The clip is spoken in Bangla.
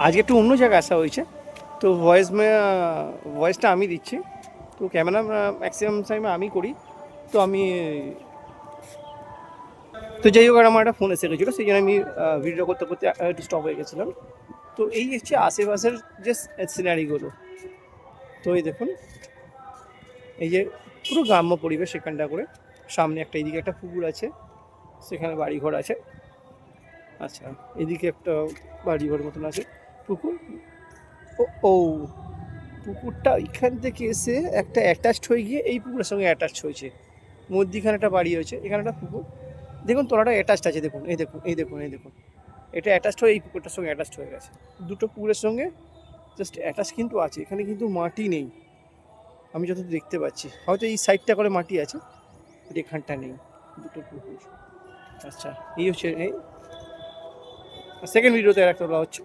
আজকে একটু অন্য জায়গায় আসা হয়েছে, তো ভয়েসটা আমি দিচ্ছি। তো ক্যামেরা ম্যাক্সিমাম টাইমে আমি করি। তো আমি তো যাই হোক, আর আমার একটা ফোন এসে গেছিলো, সেই জন্য আমি ভিডিও করতে করতে একটু স্টপ হয়ে গেছিলাম। তো এই হচ্ছে আশেপাশের যে সিনারিগুলো। তো এই দেখুন, এই যে পুরো গ্রাম্য পরিবেশ এখানটা করে। সামনে একটা, এইদিকে একটা পুকুর আছে, সেখানে বাড়িঘর আছে। আচ্ছা, এদিকে একটা বাড়িঘর মতন আছে, পুকুর। ও ও পুকুরটা এখান থেকে এসে একটা অ্যাটাচড হয়ে গিয়ে এই পুকুরের সঙ্গে অ্যাটাচড হয়েছে। মধ্যিখানে একটা বাড়ি হয়েছে, এখানে একটা পুকুর। দেখুন তলাটা অ্যাটাচড আছে, দেখুন এই দেখুন এই দেখুন এই দেখুন, এটা অ্যাটাচড হয়ে এই পুকুরটার সঙ্গে অ্যাটাচড হয়ে গেছে। দুটো পুকুরের সঙ্গে জাস্ট অ্যাটাচ কিন্তু আছে, এখানে কিন্তু মাটি নেই আমি যতদূর দেখতে পাচ্ছি। হয়তো এই সাইডটা করে মাটি আছে, বাট এখানটা নেই, দুটো পুকুর। আচ্ছা, এই হচ্ছে এই সেকেন্ড ভিডিওতে একটা বলা হচ্ছে।